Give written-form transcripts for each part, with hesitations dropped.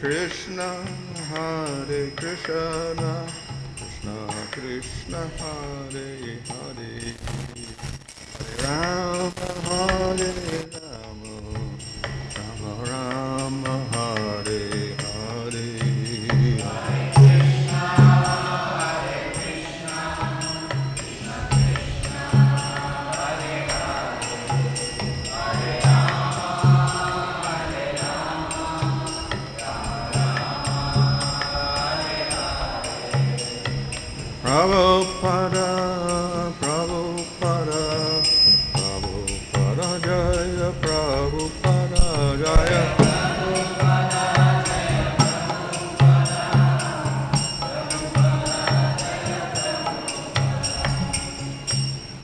Krishna, Hare Krishna, Krishna Krishna, Hare Hare, Hare Rama, Hare Rama, Rama Rama, Hare Hare. Prabhupada, Prabhupada, Prabhupada Jaya, Prabhupada Jaya.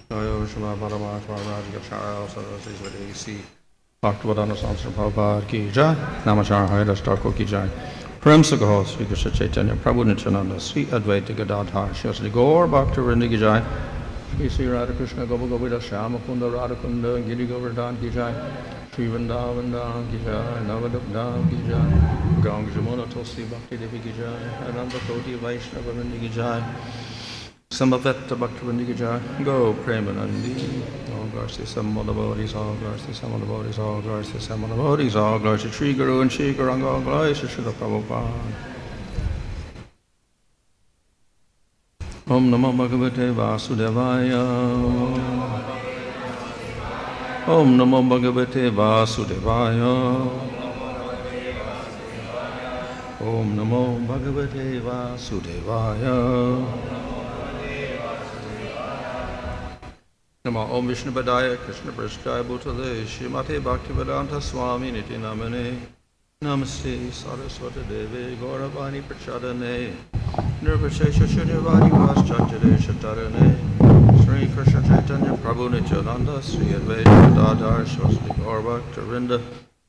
Jaya Shama Paramatma Rajgachara Saraswati Swadesi Bhaktivinoda Swami Prabhupada Ki Jai, Namachara Haridas Thakur Ki Jai. Prem Sagaho, Sri Krishna Chaitanya, Prabhu Nityananda, Sri Advaita Gadadhar, Shri Gaur Bhaktivinoda Ki Jai, Sri Radha Krishna Gopa Govida Shyama Kunda Radha Kunda Giri Govardhan Ki Jai, Sri Vrindavan Dham Ki Jai, Navadip Dham Ki Jai, Gaung Jamuna Tulsi Bhakti Devi Ki Jai, Ananda Koti Vaishnava Vrinda Ki Jai, Samavetta Bhaktivinoda Ki Jai, Go Premanandi, all glories to Samala Bodhis, all glories to Samala Bodhis, all glories to Samala Bodhis, all glories to Sri Guru and Sri Gauranga, all glories to Srila Prabhupada. Om Namo Bhagavate Vāsudevaya. Om Namo Bhagavate Vāsudevaya. Om Namo Bhagavate Vāsudevaya. Namo Om Vishnu Padaya Krishna Prasthaya Bhutale Śrīmate Bhaktivedanta Swami Niti Namane Namaste Saraswati Deve Gauravani Prachadane Nirvashesha Shunyavadi Vaschachare Shatarane Sri Krishna Chaitanya Prabhu Nityananda Sri Advaita Gadadhar Shri Gaur Bhaktarinda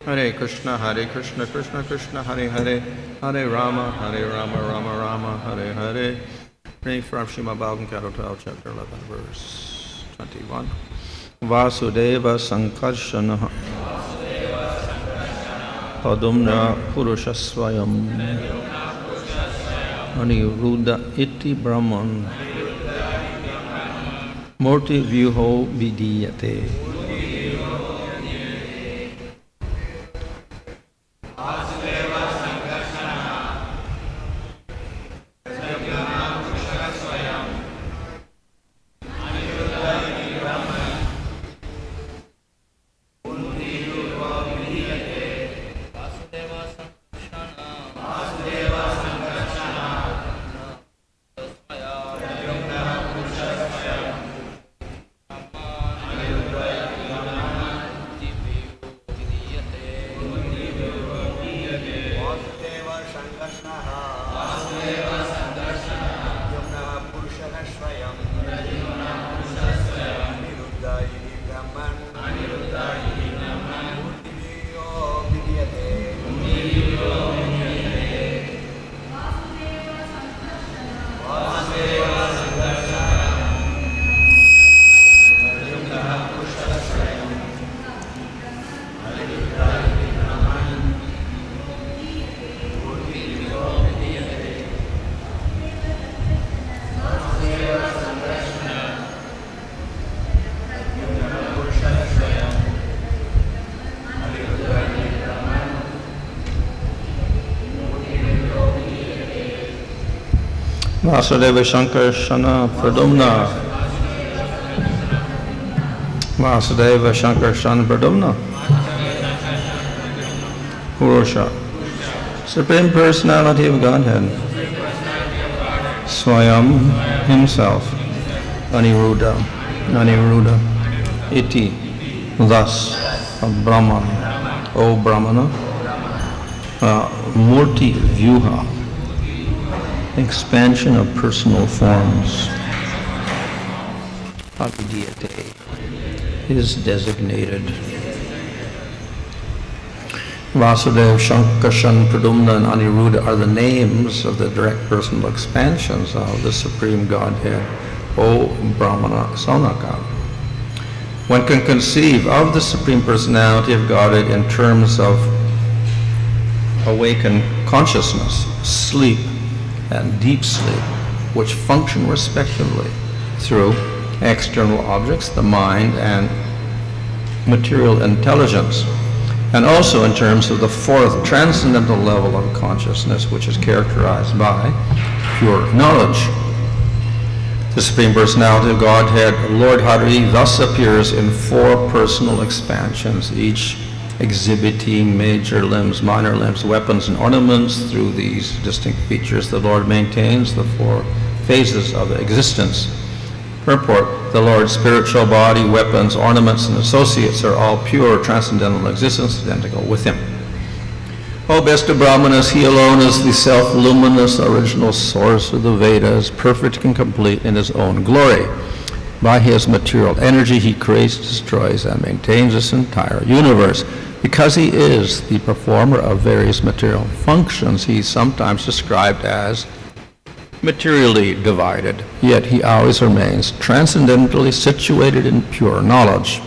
Hare Krishna Krishna Krishna Hare Hare Hare Rama Rama Rama Hare Hare. Reading from Srimad Bhagavatam, Canto 12, Chapter 11, verse 21. Vāsudeva saṅkarṣaṇaḥ pradyumna puruṣaḥ svayam aniruddha iti brahman mūrti-vyūho bhidhīyate. Vāsudeva Saṅkarṣaṇa and Pradyumna. Vāsudeva Saṅkarṣaṇa and Pradyumna. puruṣaḥ. Supreme Personality of Godhead. Svayam, himself. Aniruddha, iti, thus, brahman, O brahmana. Mūrti-vyūha, expansion of personal forms. Abhidhīyate is designated. Vāsudeva, Saṅkarṣaṇa, Pradyumna, and Aniruddha are the names of the direct personal expansions of the Supreme Godhead, O brahmaṇa Śaunaka. One can conceive of the Supreme Personality of Godhead in terms of awakened consciousness, sleep, and deep sleep, which function respectively through external objects, the mind, and material intelligence, and also in terms of the fourth transcendental level of consciousness, which is characterized by pure knowledge. The Supreme Personality of Godhead, Lord Hari, thus appears in four personal expansions, each exhibiting major limbs, minor limbs, weapons, and ornaments. Through these distinct features, the Lord maintains the four phases of existence. Purport: the Lord's spiritual body, weapons, ornaments, and associates are all pure transcendental existence, identical with him. O best of brahmanas, he alone is the self-luminous original source of the Vedas, perfect and complete in his own glory. By his material energy, he creates, destroys, and maintains this entire universe. Because he is the performer of various material functions, he is sometimes described as materially divided, yet he always remains transcendentally situated in pure knowledge.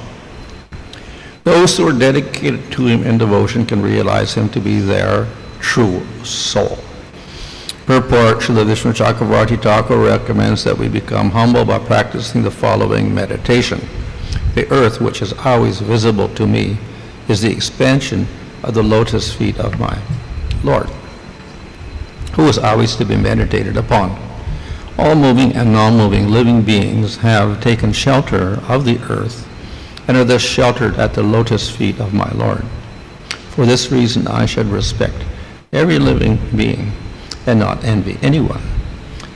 Those who are dedicated to him in devotion can realize him to be their true soul. Purport: Srila Vishnu Chakravarti Thakur recommends that we become humble by practicing the following meditation. The earth, which is always visible to me, is the expansion of the lotus feet of my Lord, who is always to be meditated upon. All moving and non-moving living beings have taken shelter of the earth and are thus sheltered at the lotus feet of my Lord. For this reason, I should respect every living being and not envy anyone.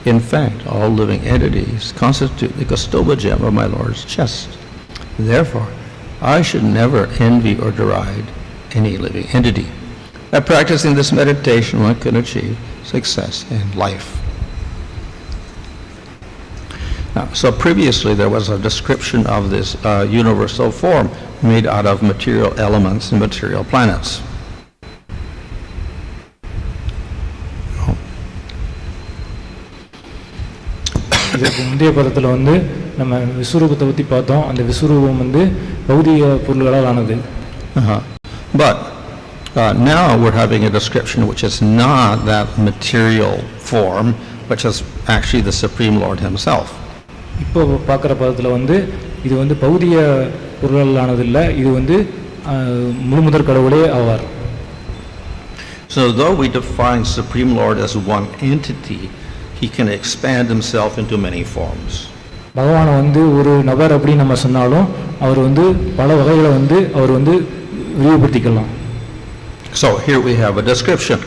In fact, all living entities constitute the Kaustubha gem of my Lord's chest. Therefore, I should never envy or deride any living entity. By practicing this meditation, one can achieve success in life. Now, so previously there was a description of this universal form made out of material elements and material planets. இதுக்கு முந்தைய பதத்தில் நம்ம விஸ்வரூபத்தை பற்றி பார்த்தோம். அந்த விஸ்வரூபம் பௌதிக பொருள்களால் ஆனது. But now we're having a description which is not that material form, which is actually the Supreme Lord himself. இப்போ பார்க்குற பதத்தில் இது பௌதிக பொருள்களால் ஆனது இல்லை, இது முழுமுதற் கடவுளே ஆவார். So though we define Supreme Lord as one entity, he can expand himself into many forms. பகவான் ஒரு நபர் அப்படி நம்ம சொன்னாலும் அவர் பல வகைகளை அவர் விரிவுபடுத்திக்கலாம். So here we have a description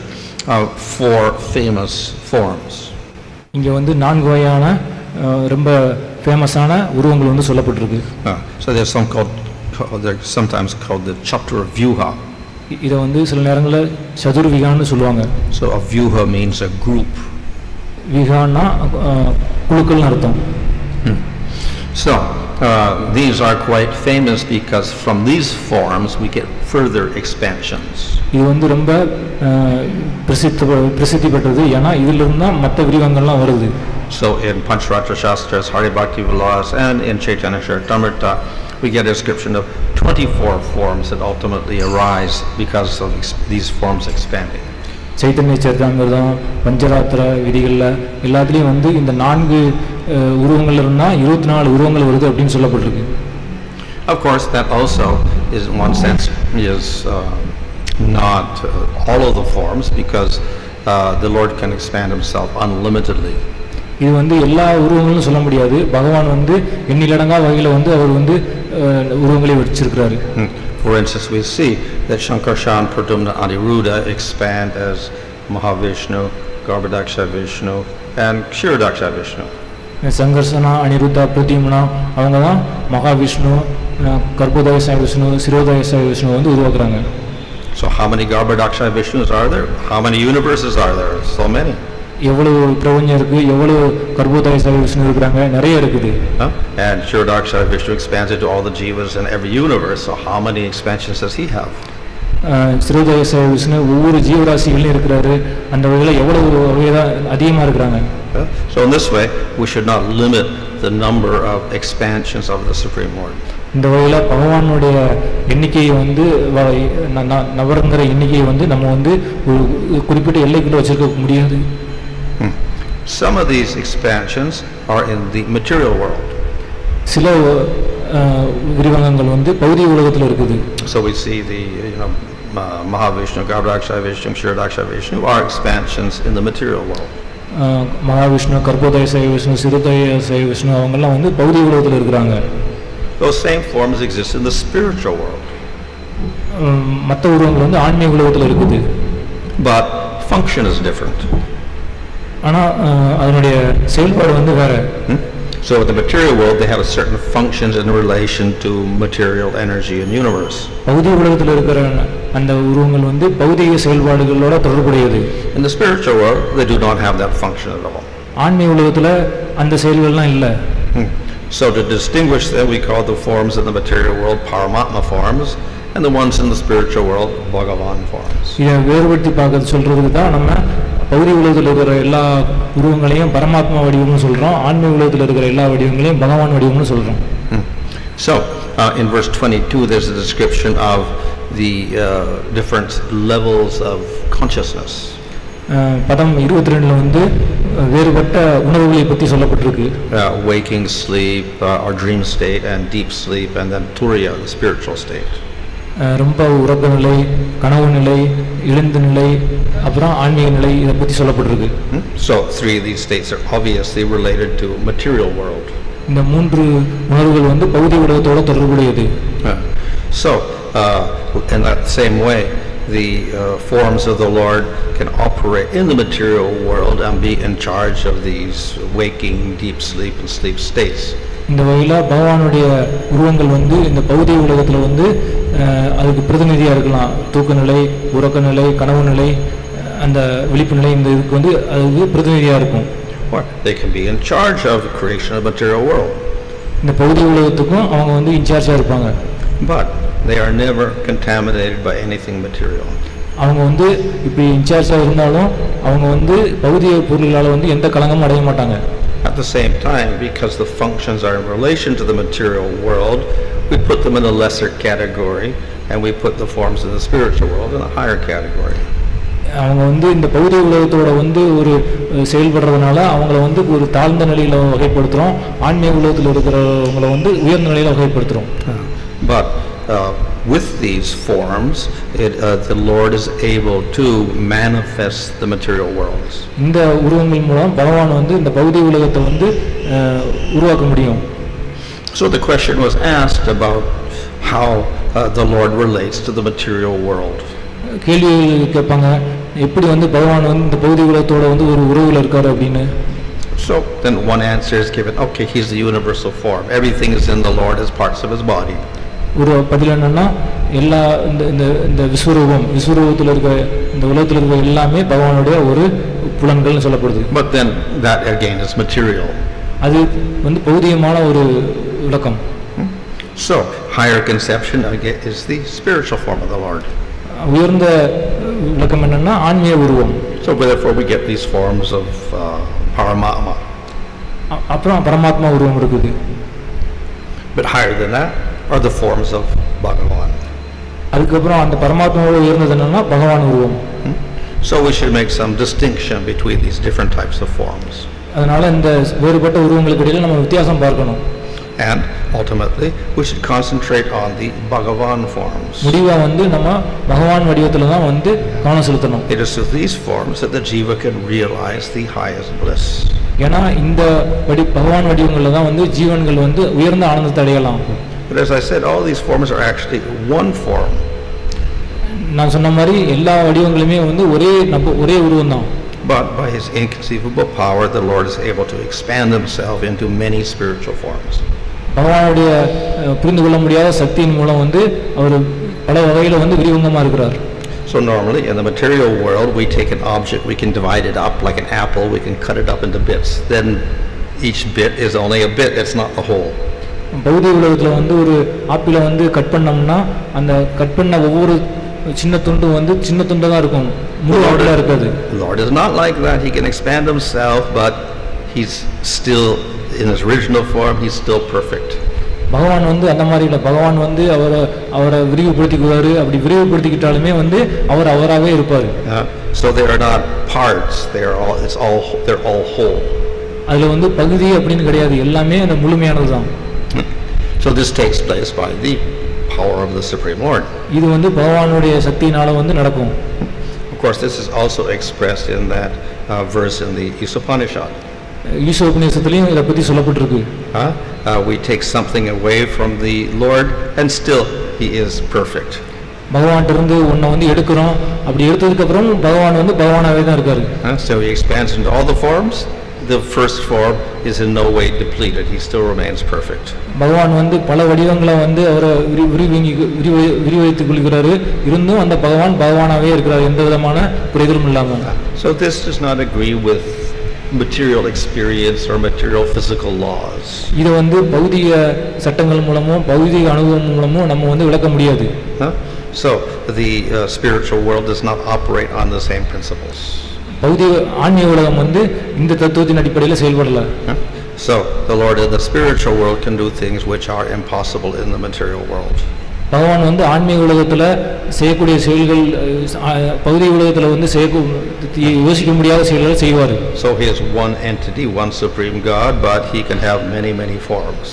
of four famous forms. இங்கே நான்கு வகையான ரொம்ப ஃபேமஸான உருவங்கள் சொல்லப்பட்டிருக்கு. So there's they're sometimes called the mūrti-vyūho. இதை சில நேரங்களில் சதுர்விகான்னு சொல்லுவாங்க. So a vyūha means a group. விகான்னா குழுக்கள்னு அர்த்தம். So these are quite famous because from these forms we get further expansions. இது ரொம்ப பிரசித்தி பெற்றது, ஏன்னா இதிலிருந்து தான் மற்ற விரிவங்கள்லாம் வருது. So in Pancharatra Shastras, Hari Bhakti Vilas, and in Chaitanya Charitamrita, we get a description of 24 forms that ultimately arise because of these forms expanding. Chaitanya சரிதாமிர்தம், பஞ்சராத்திர விதிகளில் எல்லாத்துலேயும் இந்த நான்கு உருவங்கள் இருந்தால் 24 உருவங்கள் வருது அப்படின்னு சொல்லப்பட்டிருக்கு. Of course, that also is in one sense is not all of the forms, because the Lord can expand himself unlimitedly. இது எல்லா உருவங்களும் சொல்ல முடியாது. பகவான் எண்ணிலடங்கா வகையில் அவர் உருவங்களை வச்சிருக்கிறாரு. For instance, we see that Saṅkarṣaṇa and Pradyumna and Aniruddha expand as Mahavishnu, Garbhodaksha Vishnu, and Kshirodaksha Vishnu. Saṅkarṣaṇa, Aniruddha, Pradyumna அவங்க தான் மகாவிஷ்ணு, கர்ப்போதய விஷ்ணு, சிரோதய விஷ்ணு உருவாக்குறாங்க. So how many Garbhodaksha Vishnus are there? How many universes are there? So many. எவ்வளவு பிரபஞ்சம் இருக்கு, எவ்வளவு கர்ப்போதய விஷ்ணு இருக்கிறாங்க, நிறைய இருக்குது. And Kshirodaksha Vishnu expands into all the jivas in every universe. So how many expansions does he have? சிரோதய Vishnu ஒவ்வொரு ஜீவராசிகளையும் இருக்கிறாரு. அந்த வகையில் எவ்வளவு வகைதான் அதிகமாக இருக்கிறாங்க. So in this way, we should not limit the number of expansions of the Supreme Lord. இந்த வகையில் பகவானுடைய எண்ணிக்கையை வந்து நபருங்கிற எண்ணிக்கையை வந்து நம்ம வந்து ஒரு குறிப்பிட்ட எல்லைக்குள்ள வச்சிருக்க முடியாது. Some of these expansions are in the material world. சில விரிவாக்கங்கள் வந்து பௌதிக உலகத்தில் இருக்குது. So we see the Mahavishnu, Garbhodaksha Vishnu, Kshirodaksha Vishnu are expansions in the material world. Mahavishnu, கர்ப்போதய சைவ விஷ்ணு, சிறுதய சைவ விஷ்ணு அவங்கெல்லாம் வந்து பௌதிக உலகத்தில் இருக்கிறாங்க. Those same forms exist in the spiritual world. மற்ற உருவங்கள் வந்து ஆன்மீக உலகத்தில் இருக்குது. But function is different. ஆனால் அதனுடைய செயல்பாடு வந்து வேற. So in the material world they have a certain functions in relation to material energy and universe. பௌதிக உலகத்தில் இருக்கிற அந்த உருவங்கள் வந்து பௌதிக செயல்பாடுகளோட தொடர்புடையது. In the spiritual world they do not have that function at all. ஆன்மீக உலகத்தில் அந்த செயல்கள்லாம் இல்லை. So to distinguish them we call the forms in the material world paramatma forms and the ones in the spiritual world bhagavan forms. இதை வேறுபடுத்தி பார்க்க சொல்றதுக்கு தான் நம்ம பௌதிக உலகத்தில் இருக்கிற எல்லா உருவங்களையும் பரமாத்மா வடிவம்னு சொல்றோம், ஆன்மீக உலகத்தில் இருக்கிற எல்லா வடிவங்களையும் பகவான் வடிவம்னு சொல்றோம். So in verse 22 there's a description of the different levels of consciousness. பதம் 22ல வந்து வேறுபட்ட உணர்வுகளை பற்றி சொல்லப்பட்டிருக்கு. Waking sleep or dream state and deep sleep and then turiya, the spiritual state. ரொம்ப உறக்க நிலை, கனவு நிலை, எழுந்த நிலை, அப்புறம் ஆன்மீக நிலை இதை பற்றி சொல்லப்பட்டிருக்கு. So three of these states are obviously related to material world. இந்த மூன்று உணர்வுகள் வந்து பௌதிக உலகத்தோட தொடர்புடையது. So in that same way the forms of the Lord can operate in the material world and be in charge of these waking, deep sleep and sleep states. இந்த வகையில் பகவானுடைய உருவங்கள் வந்து இந்த பௌதிக உலகத்தில் வந்து அதுக்கு பிரதிநிதியாக இருக்கலாம். தூக்க நிலை, உறக்க நிலை, கனவு நிலை, அந்த விழிப்பு நிலை, இந்த இதுக்கு வந்து அதுக்கு பிரதிநிதியாக இருக்கும். Or they can be in charge of the creation of the material world. இந்த பௌதிக உலகத்துக்கும் அவங்க வந்து இன்சார்ஜாக இருப்பாங்க. But they are never contaminated by anything material. அவங்க வந்து இப்படி இன்சார்ஜாக இருந்தாலும் அவங்க வந்து பௌதிக பொருளால் வந்து எந்த கலங்கமும் அடைய மாட்டாங்க. At the same time, because the functions are in relation to the material world, we put them in a lesser category and we put the forms of the spiritual world in a higher category. அவங்க வந்து இந்த பௌதிக உலகத்தோட வந்து ஒரு செயல்படுறதுனால அவங்கள வந்து ஒரு தாழ்ந்த நிலையில் வகைப்படுத்துகிறோம், ஆன்மீக உலகத்தில் இருக்கிறவங்கள வந்து உயர்ந்த நிலையில் வகைப்படுத்துகிறோம். But with these forms, the Lord is able to manifest the material worlds. இந்த உருவங்கள் மூலம் பகவான் வந்து இந்த பௌதிக உலகத்தை வந்து உருவாக்க முடியும். So the question was asked about how the Lord relates to the material world. கேள்விகள் கேட்பாங்க, எப்படி வந்து பகவான் வந்து இந்த பௌதிக உலகத்தோட வந்து ஒரு உறவுல இருக்காரு அப்படின்னு. So then one answer is given, okay, he's the universal form. Everything is in the Lord as parts of his body. ஒரு பதில் என்னன்னா எல்லா இந்த விஸ்வரூபத்தில் இருக்க இந்த உலகத்தில் இருக்க எல்லாமே பகவானுடைய ஒரு புலன்கள்னு சொல்லப்படுது. But then that again is material. அது வந்து பௌதிகமான ஒரு விளக்கம். So higher conception again is the spiritual form of the Lord. உயர்ந்த விளக்கம் என்னன்னா ஆன்மீக உருவம். So therefore we get these forms of paramatma. அப்புறம் பரமாத்மா உருவம் இருக்குது. But higher than that are the forms of Bhagavan. அதுக்கப்புறம் அந்த பரமாத்மாவோட உயர்ந்தது என்னன்னா பகவான் உருவம். So we should make some distinction between these different types of forms. அதனால இந்த வேறுபட்ட உருவங்களுக்கு இடையில நம்ம வித்தியாசம் பார்க்கணும். And ultimately we should concentrate on the Bhagavan forms. முடிவா வந்து நம்ம பகவான் வடிவத்துல தான் வந்து கவனம் செலுத்தணும். It is through these forms that the jiva can realize the highest bliss. ஏன்னா இந்த பகவான் வடிவங்கள்ல தான் வந்து ஜீவன்கள் வந்து உயர்ந்த ஆனந்தத்தை அடையலாம். But as I said, all these forms are actually one form. நான் சொன்ன மாதிரி எல்லா வடிவங்களுமே வந்து ஒரே உருவம் தான். But by his inconceivable power the Lord is able to expand himself into many spiritual forms. பகவானுடைய புரிந்து கொள்ள முடியாத சக்தியின் மூலம் வந்து அவர் பல வகையில வந்து விரிவங்கமா இருக்கிறார். So normally in the material world we take an object, we can divide it up like an apple, we can cut it up into bits. Then each bit is only a bit, it's not the whole. பௌதிக உலகத்துல வந்து ஒரு ஆப்பிளை வந்து cut பண்ணோம்னா அந்த cut பண்ண ஒவ்வொரு சின்ன துண்டு வந்து சின்ன துண்டா தான் இருக்கும், முழு ஆப்பிளா இருக்காது. Lord is not like that. He can expand himself, but he's still in his original form, he's still perfect. பகவான் வந்து அந்த மாதிரி இல்லை. பகவான் வந்து அவரை விரிவுபடுத்திக்குவார். அப்படி விரிவுபடுத்திக்கிட்டாலுமே வந்து அவர் அவராகவே இருப்பார். So they are not parts, they're all whole. அதில் வந்து பகுதி அப்படின்னு கிடையாது, எல்லாமே அந்த முழுமையானது தான். So this takes place by the power of the Supreme Lord. இது வந்து பகவானுடைய சக்தியினால வந்து நடக்கும். Of course, this is also expressed in that verse in the Upanishad. ஈசோபநிஷத்துலையும் இதை பற்றி சொல்லப்பட்டிருக்கு. We take something away from the Lord and still He is perfect. பகவான்கிட்ட இருந்து ஒன்றை வந்து எடுக்கிறோம், அப்படி எடுத்ததுக்கு அப்புறம் பகவான் வந்து பகவானாவே தான் இருக்காரு. So He expands into all the forms. The first form is in no way depleted. He still remains perfect. பகவான் வந்து பல வடிவங்களை வந்து அவரை விரிவடைத்துக் கொள்கிறாரு. இருந்தும் அந்த பகவானாவே இருக்கிறார், எந்த விதமான குறைகளும் இல்லாமல். So this does not agree with material experience or material physical laws. இது வந்து பௌதிக சட்டங்கள் மூலமோ பௌதிக அனுபவம் மூலமோ நம்ம வந்து விளக்க முடியாது. So the spiritual world does not operate on the same principles. பௌதிக ஆன்மீக உலகம் வந்து இந்த தத்துவத்தின் அடிப்படையில் செயல்படல. So the Lord in the spiritual world can do things which are impossible in the material world. பகவான் வந்து ஆன்மீக உலகத்தில் செய்யக்கூடிய செயல்கள் பௌதிக உலகத்தில் வந்து யோசிக்க முடியாத செயல்களை செய்வார். So he is one entity, one supreme God, but he can have many forms.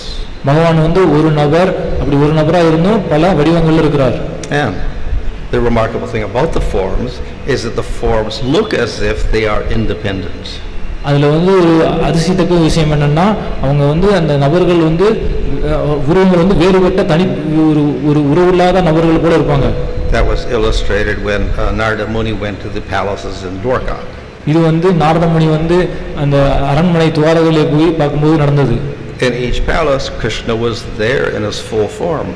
பகவான் வந்து ஒரு நபர், அப்படி ஒரு நபராக இருந்தும் பல வடிவங்கள் இருக்கிறார். And the remarkable thing about the forms is that the forms look as if they are independent. அதில் வந்து ஒரு அதிசயத்தக்க விஷயம் என்னன்னா, அவங்க வந்து அந்த நபர்கள் வந்து உருவங்கள் வந்து வேறுபட்ட ஒரு உறவில்லாத நபர்கள் கூட இருப்பாங்க. That was illustrated when Narada Muni went to the palaces in Dwarka. இது வந்து நாரத முனி வந்து அந்த அரண்மனை துவாரகளை போய் பார்க்கும்போது நடந்தது. In each palace, Krishna was there in his full form.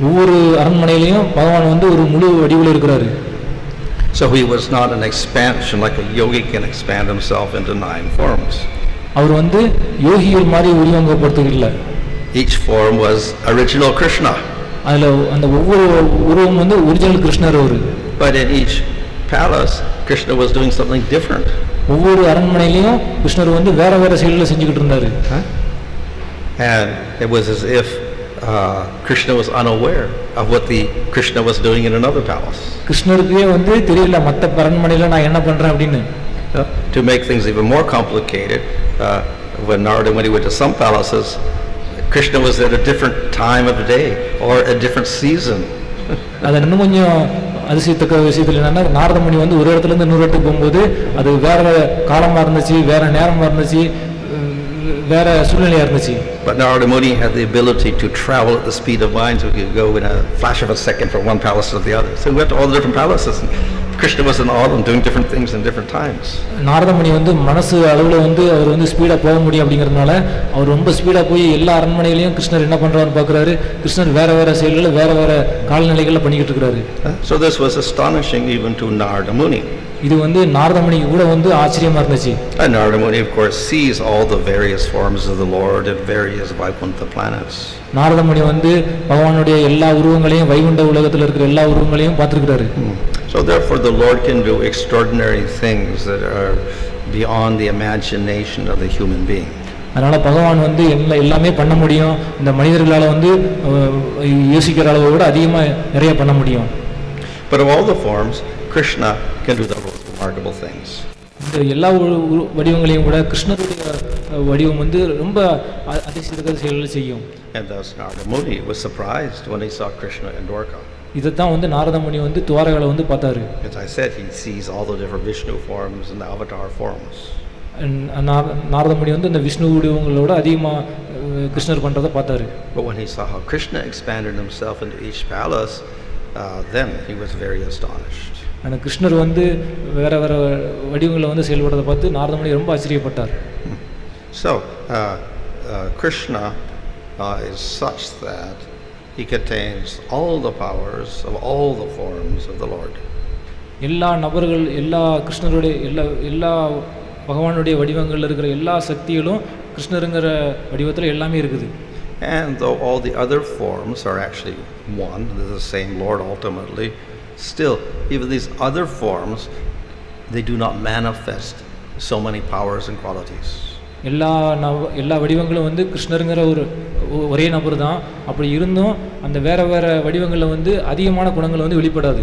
ஒவ்வொரு அரண்மனையிலையும் பகவான் வந்து ஒரு முழு வடிவில் இருக்கிறாரு. So he was not an expansion like a yogi can expand himself into 9 forms. அவர் வந்து யோகிகள் மாதிரி உருவங்கப்படுத்தவில்லை. Each form was original Krishna. அதில் அந்த ஒவ்வொரு உருவம் வந்து ஒரிஜினல் கிருஷ்ணர் அவரு. But in each palace, Krishna was doing something different. ஒவ்வொரு அரண்மனையிலையும் கிருஷ்ணர் வந்து வேற செயல்களை செஞ்சுக்கிட்டு இருந்தாரு. And it was as if Krishna was unaware of what the Krishna was doing in another palace. கிருஷ்ணருக்கே வந்து தெரியல மற்ற அரண்மனையில நான் என்ன பண்றேன் அப்படின்னு. To make things even more complicated, when Narada went to some palaces, Krishna was at a different time of the day or a different season. அது இன்னும் கொஞ்சம் அதிசயத்தக்க விஷயத்தில் என்னன்னா, நாரத முனி வந்து ஒரு இடத்துல இருந்து இன்னொரு இடத்துக்கு போகும்போது அது வேற காலமா இருந்துச்சு, வேற நேரமா இருந்துச்சு, வேற சூழ்நிலையா இருந்துச்சு. But Narada Muni had the ability to travel at the speed of light, so he could go in a flash of a second from one palace to the other. So he went to all the different palaces, and Krishna was in all of them doing different things in different times. Narada முனி வந்து மனசு அளவில் வந்து அவர் வந்து ஸ்பீடாக போக முடியும் அப்படிங்கிறதுனால அவர் ரொம்ப ஸ்பீடாக போய் எல்லா அரண்மனையிலையும் கிருஷ்ணர் என்ன பண்ணுறாருன்னு பார்க்குறாரு. கிருஷ்ணர் வேற செயல்களை வேற காலநிலைகளில் பண்ணிக்கிட்டு இருக்கிறாரு. So this was astonishing even to Narada Muni. இது வந்து நாரத முனிக்கு கூட வந்து ஆச்சரியமா இருந்துச்சு. And Narada Muni of course sees all the various forms of the Lord at various Vaikuntha planets. Narada முனி வந்து பகவானுடைய எல்லா உருவங்களையும் வைகுண்ட உலகத்தில் இருக்கிற எல்லா உருவங்களையும் பார்த்திருக்கிறாரு. So therefore the Lord can do extraordinary things that are beyond the imagination of the human being. அதனால பகவான் வந்து எல்லாமே பண்ண முடியும். இந்த மனிதர்களால் வந்து யோசிக்கிற அளவை விட அதிகமாக நிறைய பண்ண முடியும். But of all the forms, Krishna can do the most remarkable things. இந்த எல்லா வடிவங்களையும் கூட கிருஷ்ணருடைய வடிவம் வந்து ரொம்ப அதிசயத்தக்க செயல்களை செய்யும். And thus Narada Muni was surprised when he saw Krishna in Dwarka. இதைத்தான் வந்து நாரத முனி வந்து துவாரகளை வந்து பார்த்தாரு. As I said, he sees all the different Vishnu forms and the avatar forms. Narada முனி வந்து இந்த விஷ்ணு வடிவங்களோட அதிகமாக கிருஷ்ணர் பண்ணுறதை பார்த்தாரு. But when he saw how Krishna expanded himself into each palace, then he was very astonished. ஆனால் கிருஷ்ணர் வந்து வேற வடிவங்களை வந்து செயல்படுறதை பார்த்து நாரத முனி ரொம்ப ஆச்சரியப்பட்டார். So Krishna is such that he contains all the powers of all the forms of the Lord. எல்லா நபர்கள் எல்லா கிருஷ்ணருடைய எல்லா பகவானுடைய வடிவங்கள்ல இருக்கிற எல்லா சக்திகளும் கிருஷ்ணருங்கிற வடிவத்தில் எல்லாமே இருக்குது. And though all the other forms are actually one, they're the same Lord ultimately, still even these other forms, they do not manifest so many powers and qualities. எல்லா வடிவங்களும் வந்து கிருஷ்ணருங்கிற ஒரே நபர் தான். அப்படி இருந்தும் அந்த வேறு வேறு வடிவங்களில் வந்து அதிகமான குணங்கள் வந்து வெளிப்படாது.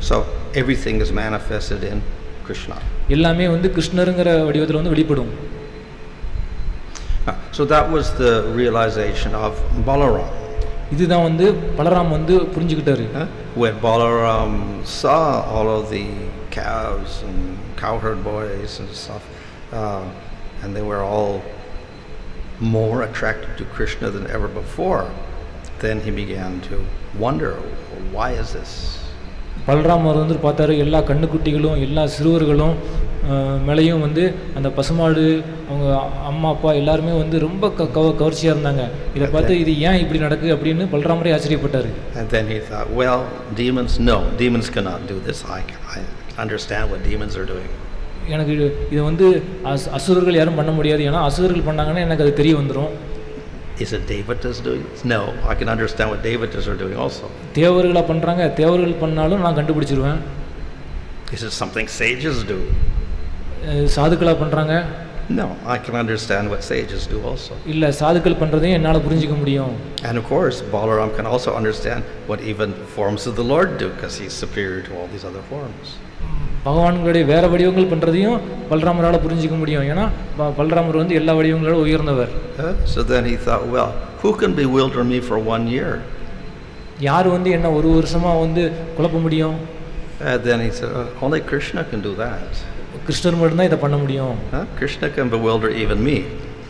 So everything is manifested in Krishna. எல்லாமே வந்து கிருஷ்ணருங்கிற வடிவத்தில் வந்து வெளிப்படும். So that was the realization of Balaram. இதுதான் வந்து பலராம் வந்து புரிஞ்சுக்கிட்டாரு. When Balaram saw all of the cows and cowherd boys and stuff, and they were all more attracted to Krishna than ever before, then he began to wonder, why is this? பலராமர் வந்து பார்த்தாரு, எல்லா கண்ணுக்குட்டிகளும் எல்லா சிறுவர்களும் மேலேயும் வந்து அந்த பசுமாடு அவங்க அம்மா அப்பா எல்லாருமே வந்து ரொம்ப கவர்ச்சியாக இருந்தாங்க. இதை பார்த்து இது ஏன் இப்படி நடக்குது அப்படின்னு பலராமரே ஆச்சரியப்பட்டார். And then he thought, well, demons cannot do this. I understand what demons are doing. எனக்கு இதை வந்து அசுரர்கள் யாரும் பண்ண முடியாது, ஏன்னா அசுரர்கள் பண்ணாங்கன்னா எனக்கு அது தெரிய வந்துடும். Is it Devatas doing this? No, I can understand what Devatas are doing also. தேவர்களா பண்ணுறாங்க, தேவர்கள் பண்ணாலும் நான் கண்டுபிடிச்சிருவேன். Is it something sages do? சாதுக்களா பண்ணுறாங்க. No, I can understand what sages do also. இல்லை, சாதுக்கள் பண்ணுறதையும் என்னால் புரிஞ்சிக்க முடியும். And of course, Balaram can also understand what even forms of the Lord do, because he's superior to all these other forms. பகவான்களுடைய வேறு வடிவங்கள் பண்ணுறதையும் பலராமரால் புரிஞ்சிக்க முடியும், ஏன்னா பலராமர் வந்து எல்லா வடிவங்களோட உயர்ந்தவர். So then he thought, well, who can bewilder me for 1 year? யார் வந்து என்ன ஒரு வருஷமாக வந்து குழப்ப முடியும்? Then he said, only Krishna can do that. கிருஷ்ணர் மட்டும்தான் இதை பண்ண முடியும். Krishna can bewilder even me.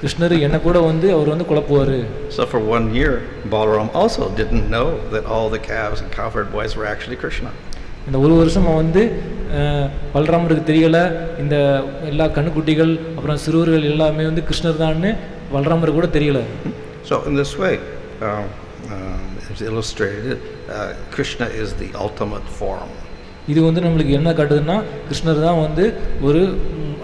கிருஷ்ணர் என்ன கூட வந்து அவர் வந்து குழப்புவார். So for 1 year, Balaram also didn't know that all the calves and cowherd boys were actually Krishna. இந்த ஒரு வருஷமாக வந்து பலராமருக்கு தெரியலை, இந்த எல்லா கண்ணுக்குட்டிகள் அப்புறம் சிறுவர்கள் எல்லாமே வந்து கிருஷ்ணர் தான்னு பலராமருக்கு கூட தெரியலை. So in this way, it's illustrated, Krishna is the ultimate form. இது வந்து நம்மளுக்கு என்ன காட்டுதுன்னா கிருஷ்ணர் தான் வந்து ஒரு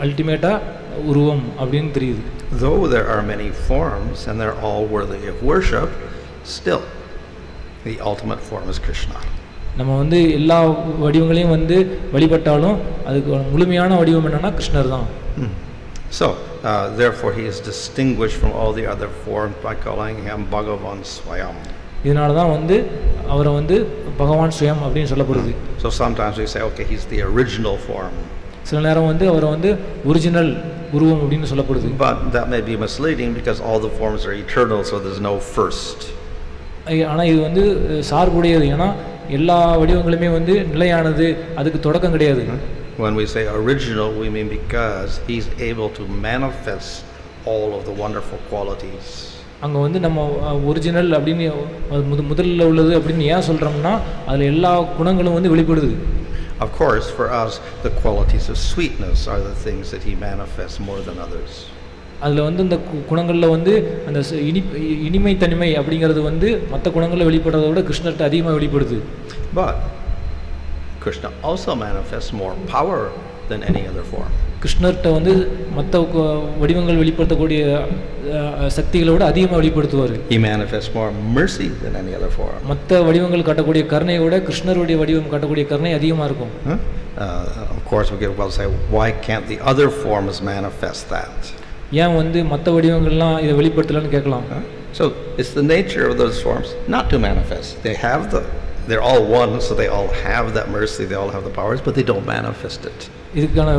அல்டிமேட்டாக உருவம் அப்படின்னு தெரியுது. Though there are many forms and they're all worthy of worship, still the ultimate form is Krishna. நம்ம வந்து எல்லா வடிவங்களையும் வந்து வழிபட்டாலும் அதுக்கு முழுமையான வடிவம் என்னன்னா கிருஷ்ணர் தான். So therefore he is distinguished from all the other forms by calling him Bhagavan Svayam. இதனால தான் வந்து அவரை வந்து பகவான் ஸ்வயம் அப்படின்னு சொல்லப்படுது. So sometimes we say, okay, he's the original form. சில நேரம் வந்து அவரை வந்து ஒரிஜினல் உருவம் அப்படின்னு சொல்லப்படுது. But that may be misleading because all the forms are eternal, so there's no first. ஆனால் இது வந்து சார்புடையது, ஏன்னா எல்லா வடிவங்களுமே வந்து நிலையானது, அதுக்கு தொடக்கம் கிடையாது. When we say original, we mean because he's able to manifest all of the wonderful qualities. அங்கே வந்து நம்ம ஒரிஜினல் அப்படின்னு முதல்ல உள்ளது அப்படின்னு ஏன் சொல்கிறோம்னா அதில் எல்லா குணங்களும் வந்து வெளிப்படுது. Of course, for us, the qualities of sweetness are the things that he manifests more than others. அதில் வந்து இந்த குணங்களில் வந்து அந்த இனிமை தனிமை அப்படிங்கிறது வந்து மற்ற குணங்களில் வெளிப்படுறத விட கிருஷ்ணர்கிட்ட அதிகமாக வெளிப்படுது. But Krishna also manifests more power than any other form. கிருஷ்ணர்கிட்ட வந்து மற்ற வடிவங்கள் வெளிப்படுத்தக்கூடிய சக்திகளோட அதிகமாக வெளிப்படுத்துவார். He manifests more mercy than any other form. மற்ற வடிவங்கள் காட்டக்கூடிய கருணையை விட கிருஷ்ணருடைய வடிவம் காட்டக்கூடிய கருணை அதிகமாக இருக்கும். Of course, we get well say, why can't the other forms manifest that? ஏன் வந்து மற்ற வடிவங்கள்லாம் இதை வெளிப்படுத்தலன்னு கேட்கலாம். So it's the nature of those forms not to manifest. They're all one, so they all have that mercy, they all have the powers, but they don't manifest it. இதுக்கான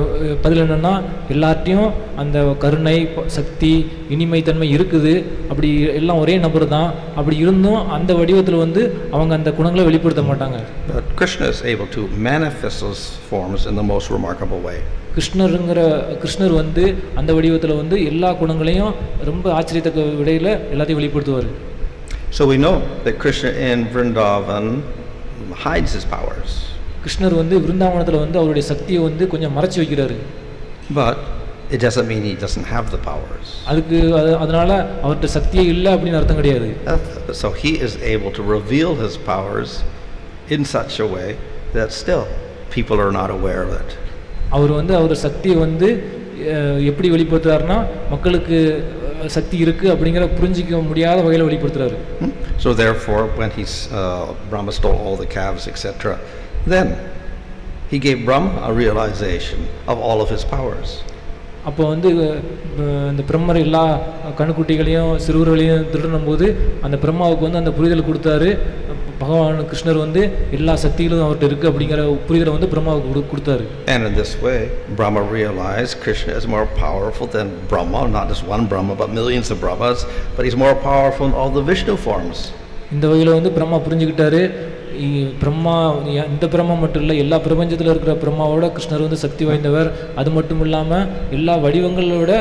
பதில் என்னன்னா, எல்லார்ட்டையும் அந்த கருணை சக்தி இனிமைத்தன்மை இருக்குது, அப்படி எல்லாம் ஒரே நபர் தான், அப்படி இருந்தும் அந்த வடிவத்தில் வந்து அவங்க அந்த குணங்களை வெளிப்படுத்த மாட்டாங்க. But Krishna is able to manifest those forms in the most remarkable way. கிருஷ்ணர் வந்து அந்த வடிவத்தில் வந்து எல்லா குணங்களையும் ரொம்ப ஆச்சரியத்தக்க விடையில் எல்லாத்தையும் வெளிப்படுத்துவார். So we know that Krishna in Vrindavan hides his powers. கிருஷ்ணர் வந்து விருந்தாவனத்தில் வந்து அவருடைய சக்தியை வந்து கொஞ்சம் மறைச்சு வைக்கிறாரு. But it doesn't mean he doesn't have the powers. அதனால அவர்கிட்ட சக்தியே இல்லை அப்படின்னு அர்த்தம் கிடையாது. So he is able to reveal his powers in such a way that still people are not aware of it. அவர் வந்து அவர் சக்தியை வந்து எப்படி வெளிப்படுத்துறாருன்னா மக்களுக்கு சக்தி இருக்கு அப்படிங்கிற புரிஞ்சிக்க முடியாத வகையில் வெளிப்படுத்துறாரு. So therefore when Brahma stole all the calves etc., then he gave Brahma a realization of all of his powers. அப்போ வந்து இந்த பிரம்மர் எல்லா கணுக்குட்டிகளையும் சிறுவர்களையும் திருடும் போது அந்த பிரம்மாவுக்கு வந்து அந்த புரிதல் கொடுத்தாரு. பகவான் கிருஷ்ணர் வந்து எல்லா சக்திகளும் அவர்கிட்ட இருக்குது அப்படிங்கிற புரிதலை வந்து பிரம்மாவுக்கு கொடுத்தாரு. And in this way, Brahma realized Krishna is more powerful than Brahma, not just one Brahma, but millions of Brahmas, but he's more powerful in all the Vishnu forms. இந்த வகையில் வந்து பிரம்மா புரிஞ்சுக்கிட்டாரு, பிரம்மா இந்த பிரம்மா மட்டும் இல்லை, எல்லா பிரபஞ்சத்தில் இருக்கிற பிரம்மாவோட கிருஷ்ணர் வந்து சக்தி வாய்ந்தவர், அது மட்டும் இல்லாமல் எல்லா வடிவங்களோட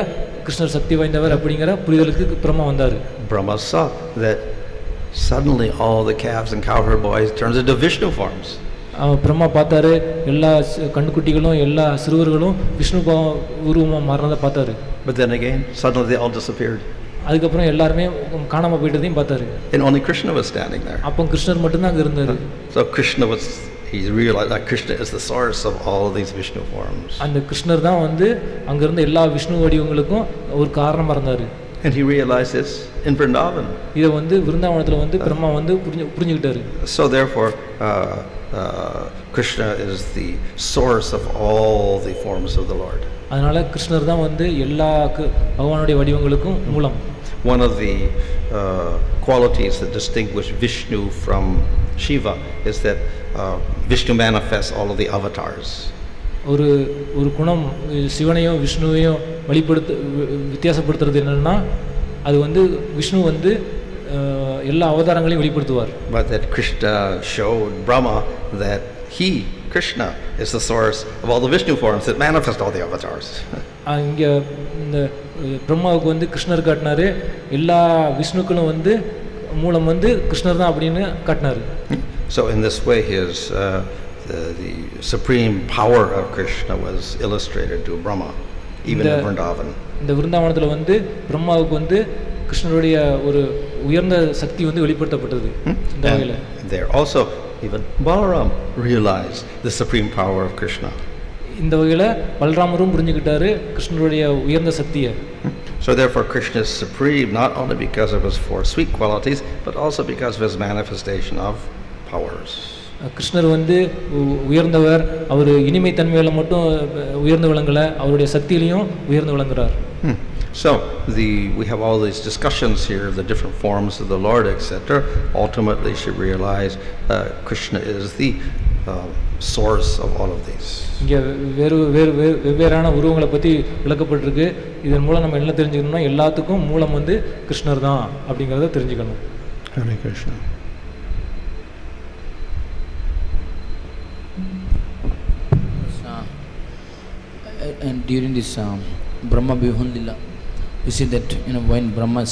கிருஷ்ணர் சக்தி வாய்ந்தவர் அப்படிங்கிற புரிதலுக்கு பிரம்மா வந்தார். Brahma saw that suddenly all the calves and cowherd boys turns into Vishnu forms. Brahma பார்த்தாரு, எல்லா கண்ணுக்குட்டிகளும் எல்லா சிறுவர்களும் விஷ்ணு உருவமாக மாறினதை பார்த்தாரு. But then again, suddenly they all disappeared. அதுக்கப்புறம் எல்லாருமே காணாமல் போயிட்டதையும் பார்த்தாரு. And only Krishna was standing there. அப்போ கிருஷ்ணர் மட்டும்தான் அங்கே இருந்தார். So Krishna was, he realized that Krishna is the source of all of these Vishnu forms. அந்த கிருஷ்ணர் தான் வந்து அங்கே இருந்த எல்லா விஷ்ணு வடிவங்களுக்கும் ஒரு காரணமாக இருந்தார். And he realized this in Vrindavan. இதை வந்து விருந்தாவனத்தில் வந்து பிரம்மா வந்து புரிஞ்சுக்கிட்டாரு. So therefore, Krishna is the source of all the forms of the Lord. அதனால கிருஷ்ணர் தான் வந்து எல்லா பகவானுடைய வடிவங்களுக்கும் மூலம். One of the qualities that distinguish Vishnu from Shiva is that Vishnu manifests all of the avatars. ஒரு குணம் சிவனையும் விஷ்ணுவையும் வித்தியாசப்படுத்துறது என்னன்னா, அது வந்து விஷ்ணு வந்து எல்லா அவதாரங்களையும் வெளிப்படுத்துவார். But that Krishna showed Brahma that he, Krishna, is the source of all the Vishnu forms that manifest all the avatars. இங்கே இந்த பிரம்மாவுக்கு வந்து கிருஷ்ணர் காட்டினாரு, எல்லா விஷ்ணுக்களும் வந்து மூலம் வந்து கிருஷ்ணர் தான் அப்படின்னு காட்டினாரு. So in this way his the supreme power of Krishna was illustrated to Brahma, even in Vrindavan. இந்த விருந்தாவனத்தில் வந்து பிரம்மாவுக்கு வந்து கிருஷ்ணருடைய ஒரு உயர்ந்த சக்தி வந்து வெளிப்படுத்தப்பட்டது. இந்த வகையில் there also even Balaram realized the supreme power of Krishna. இந்த வகையில் பலராமரும் புரிஞ்சுக்கிட்டாரு கிருஷ்ணருடைய உயர்ந்த சக்தியை. So therefore Krishna is supreme not only because of his four sweet qualities but also because of his manifestation of powers. கிருஷ்ணர் வந்து உயர்ந்தவர், அவர் இனிமை தன்மையில் மட்டும் உயர்ந்து விளங்கலை, அவருடைய சக்தியிலையும் உயர்ந்து விளங்குறார். So we have all these discussions here of the different forms of the Lord, etc. Ultimately she realized Krishna is the source of all of these. இங்கே வெவ்வேறான உருவங்களை பற்றி விளக்கப்பட்டிருக்கு. இதன் மூலம் நம்ம என்ன தெரிஞ்சுக்கணும்னா, எல்லாத்துக்கும் மூலம் வந்து கிருஷ்ணர் தான் அப்படிங்கிறத தெரிஞ்சுக்கணும். Hare Krishna. And during this Brahma-vyūho Lila, you see that when Brahma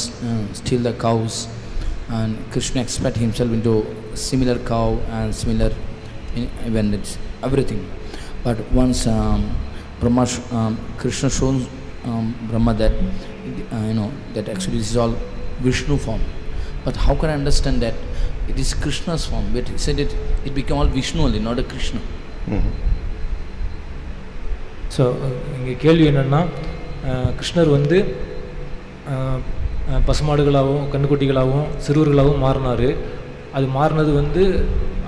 steal the cows and Krishna expect himself into similar cow and similar even it's everything. But once Krishna shows Brahma that that actually this is all Vishnu form. But how can I understand that it is Krishna's form? But he said it became all Vishnu only, not a Krishna. So இங்கே கேள்வி என்னென்னா, கிருஷ்ணர் வந்து பசுமாடுகளாகவும் கண்ணுக்குட்டிகளாகவும் சிறுவர்களாகவும் மாறினார். அது மாறினது வந்து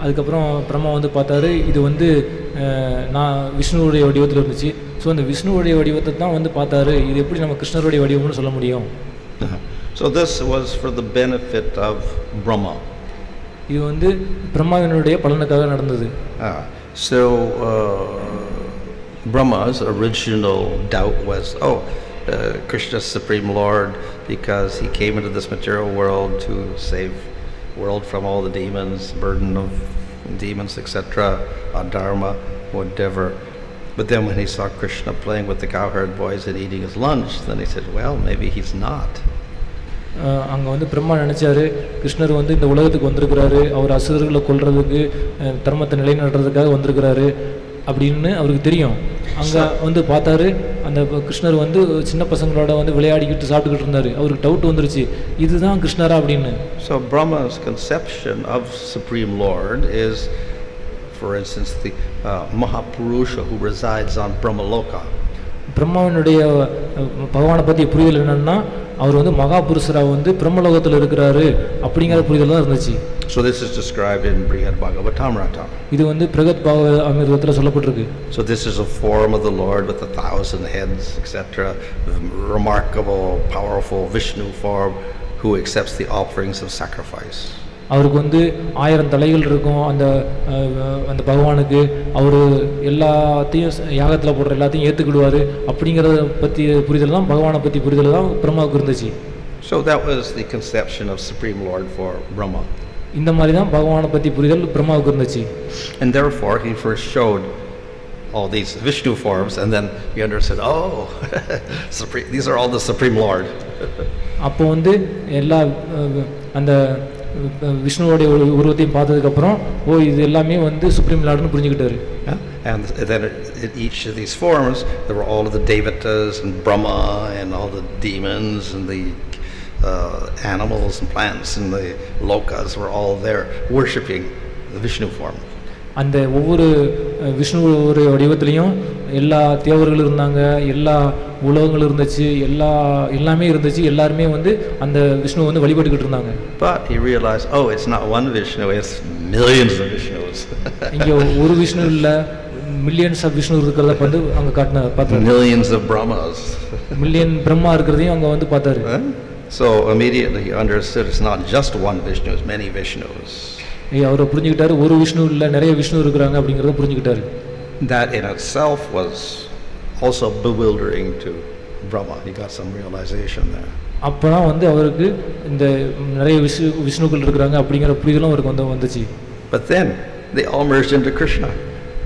அதுக்கப்புறம் பிரம்மா வந்து பார்த்தாரு, இது வந்து நான் விஷ்ணுவுடைய வடிவத்தில் இருந்துச்சு. ஸோ அந்த விஷ்ணுவுடைய வடிவத்தை தான் வந்து பார்த்தாரு, இது எப்படி நம்ம கிருஷ்ணருடைய வடிவம்னு சொல்ல முடியும்? So this was for the benefit of Brahma. இது வந்து பிரம்மாவினுடைய பலனுக்காக நடந்தது. So Brahma's original doubt was, Krishna's Supreme Lord because he came into this material world to save the world from all the demons, burden of demons, etc., adharma, whatever. But then when he saw Krishna playing with the cowherd boys and eating his lunch, then he said, well, maybe he's not. அங்கே வந்து பிரம்மா நினச்சாரு, கிருஷ்ணர் வந்து இந்த உலகத்துக்கு வந்திருக்கிறாரு, அவர் அசுரர்களை கொல்றதுக்கு தர்மத்தை நிலைநாட்டுறதுக்காக வந்திருக்கிறாரு அப்படின்னு அவருக்கு தெரியும். அங்கே வந்து பார்த்தாரு, அந்த கிருஷ்ணர் வந்து சின்ன பசங்களோட வந்து விளையாடிக்கிட்டு சாப்பிட்டுக்கிட்டு இருந்தார். அவருக்கு டவுட் வந்துருச்சு, இதுதான் கிருஷ்ணரா அப்படின்னு. So Brahma's conception of Supreme Lord is, for instance, the Mahapurusha who resides on Brahmaloka. பிரம்மாவினுடைய பகவானை பற்றிய புரிதல் என்னன்னா அவர் வந்து மகா புருஷராக வந்து பிரம்மலோகத்தில் இருக்கிறாரு அப்படிங்கிற புரிதல் தான் இருந்துச்சு. So this is described in Brihad Bhagavatamrita. இது வந்து பிரகத் அமிர்தத்தில் சொல்லப்பட்டிருக்கு. So this is a form of the Lord with 1,000 heads, etc. Remarkable, powerful Vishnu form who accepts the offerings of sacrifice. அவருக்கு வந்து 1000 தலைகள் இருக்கும். அந்த அந்த பகவானுக்கு அவர் எல்லாத்தையும் யாகத்தில் போடுற எல்லாத்தையும் ஏற்றுக்கிடுவார் அப்படிங்கிறத பற்றி புரிதல் தான் பகவானை பற்றி புரிதல் தான் பிரம்மாவுக்கு இருந்துச்சு. So that was the conception of Supreme Lord for Brahma. இந்த மாதிரி தான் பகவானை பற்றி புரிதல் பிரம்மாவுக்கு இருந்துச்சு. And therefore he first showed all these Vishnu forms and then he understood, oh, these are all the Supreme Lord. அப்போ வந்து எல்லா அந்த விஷ்ணுவோடைய உருவத்தையும் பார்த்ததுக்கப்புறம் ஓ இது எல்லாமே வந்து supreme லார்டுன்னு புரிஞ்சுக்கிட்டாரு. And then in each of these forms there were all of the Devatas and Brahma and all the demons and the animals and plants and the lokas were all there worshipping the Vishnu form. அந்த ஒவ்வொரு விஷ்ணுவோடைய வடிவத்திலையும் எல்லா தேவர்களும் இருந்தாங்க, எல்லா உலகங்களும் இருந்துச்சு, எல்லாமே இருந்துச்சு, எல்லாருமே வந்து அந்த விஷ்ணுவை வந்து வழிபட்டுக்கிட்டு இருந்தாங்க. But he realized, oh, it's not one Vishnu, it's millions of Vishnus. இங்க ஒரு விஷ்ணு இல்ல, மில்லியன்ஸ் ஆஃப் விஷ்ணு இருக்கிறத வந்து அங்க பார்த்தாரு. Millions of Brahmas. Million Brahma இருக்கிறதையும் அங்க வந்து பார்த்தாரு. So immediately he understood it's not just one Vishnu, it's many Vishnus. அவரை புரிஞ்சுக்கிட்டாரு, ஒரு விஷ்ணு இல்லை நிறைய விஷ்ணு இருக்கிறாங்க அப்படிங்கிறத புரிஞ்சுக்கிட்டாரு. That in itself was also bewildering to Brahma. He got some realization there. அப்போதான் வந்து அவருக்கு இந்த நிறைய விஷ்ணுக்கள் இருக்கிறாங்க அப்படிங்கிற புரிதலும் அவருக்கு வந்து வந்துச்சு. But then they all merged into Krishna.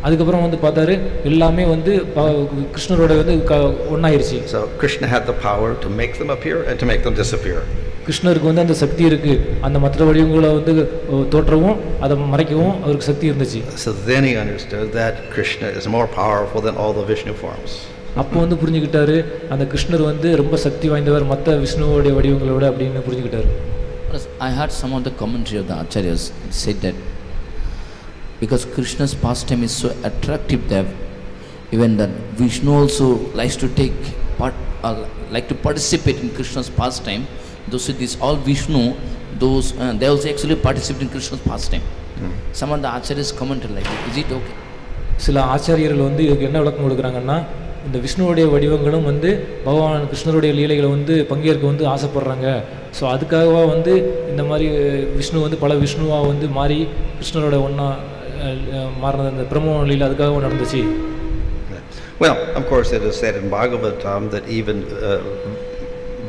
அதுக்கப்புறம் வந்து பார்த்தாரு எல்லாமே வந்து கிருஷ்ணரோட வந்து ஒன்னாயிருச்சு. So Krishna had the power to make them appear and to make them disappear. கிருஷ்ணருக்கு வந்து அந்த சக்தி இருக்கு, அந்த மற்ற வடிவங்களை வந்து தோற்றவும் அதை மறைக்கவும் அவருக்கு சக்தி இருந்துச்சு. So then he understood that Krishna is more powerful than all the Vishnu forms. அப்போ வந்து புரிஞ்சுக்கிட்டாரு அந்த கிருஷ்ணர் வந்து ரொம்ப சக்தி வாய்ந்தவர் மற்ற விஷ்ணுவோடைய வடிவங்களை விட அப்படின்னு புரிஞ்சுக்கிட்டாரு. I heard some of the commentary of the acharyas said that because Krishna's pastime is so attractive that even that Vishnu also likes to take part, like to participate in Krishna's pastime. Those it is all Vishnu, those they also actually participate in Krishna's pastime. Some of the acharyas commented like that. Is it okay? சில ஆச்சாரியர்கள் வந்து இதுக்கு என்ன விளக்கம் கொடுக்குறாங்கன்னா இந்த விஷ்ணுவோடைய வடிவங்களும் வந்து பகவான் கிருஷ்ணருடைய லீலைகளை வந்து பங்கேற்க வந்து ஆசைப்படுறாங்க. ஸோ அதுக்காக வந்து இந்த மாதிரி விஷ்ணு வந்து பல விஷ்ணுவாக வந்து மாறி கிருஷ்ணரோட ஒன்றா மாறினது அந்த பிரம்ம லீலை அதுக்காக நடந்துச்சு. Well, of course it is said in Bhagavatam that even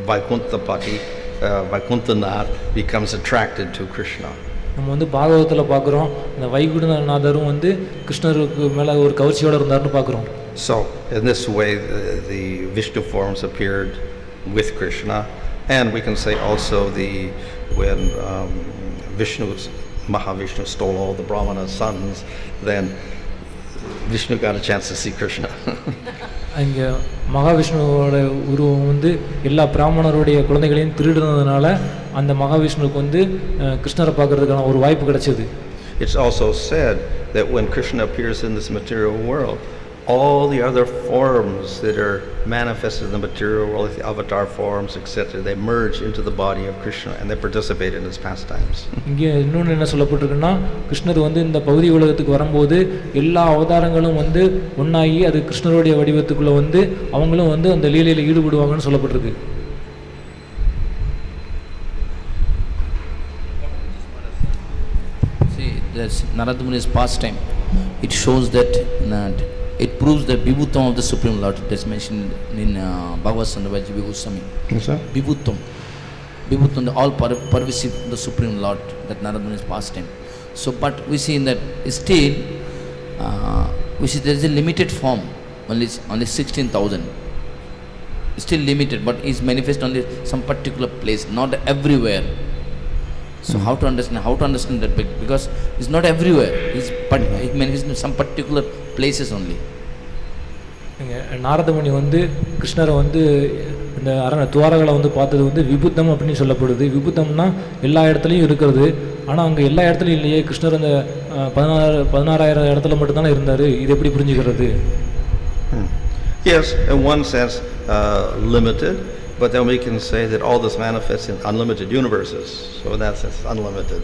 Vaikuntha-nath becomes attracted to Krishna. நம்ம வந்து பாகவதத்தில் பார்க்குறோம் இந்த வைகுண்டநாதரும் வந்து கிருஷ்ணருக்கு மேலே ஒரு கவர்ச்சியோடு இருந்தார்னு பார்க்குறோம். So in this way the Vishnu forms appeared with Krishna, and we can say also when Mahavishnu stole all the Brahmana's sons, then Vishnu got a chance to see Krishna. இங்கே மகாவிஷ்ணுவோட உருவம் வந்து எல்லா பிராமணருடைய குழந்தைகளையும் திருடுனதுனால அந்த மகாவிஷ்ணுவுக்கு வந்து கிருஷ்ணரை பார்க்கறதுக்கான ஒரு வாய்ப்பு கிடைச்சது. It's also said that when Krishna appears in this material world, all the other forms that are manifested in the material world, the avatar forms, etc., they merge into the body of Krishna and they participate in his pastimes. இங்கே இன்னொன்று என்ன சொல்லப்பட்டிருக்குன்னா கிருஷ்ணர் வந்து இந்த பௌதிக உலகத்துக்கு வரும்போது எல்லா அவதாரங்களும் வந்து ஒன்றாகி அது கிருஷ்ணருடைய வடிவத்துக்குள்ளே வந்து அவங்களும் வந்து அந்த லீலையில் ஈடுபடுவாங்கன்னு சொல்லப்பட்டிருக்கு. See, that's Narada Muni's pastime. It shows that it proves the vibhutam of the Supreme Lord. That's mentioned in Bhagavad Gita. Yes, sir. Vibhutam, the all pervasive the Supreme Lord, that Narada Muni's pastime. So, but we see in that still, we see there is a limited form, only 16,000. Still limited, but is manifest only some particular place, not everywhere. So how to understand that? Because it's not everywhere. It manifests in some particular places only. Naradamuni வந்து கிருஷ்ணரை வந்து இந்த துவாரகளை வந்து பார்த்தது வந்து விபுத்தம் அப்படின்னு சொல்லப்படுது. விபுத்தம்னா எல்லா இடத்துலையும் இருக்கிறது. ஆனால் அங்கே எல்லா இடத்துலையும் இல்லையே, கிருஷ்ணர் அந்த 16,000 இடத்துல மட்டும்தானே இருந்தார். இது எப்படி புரிஞ்சுக்கிறது? Yes, in one sense, limited, but then we can say that all this manifests in unlimited universes. So in that sense, unlimited.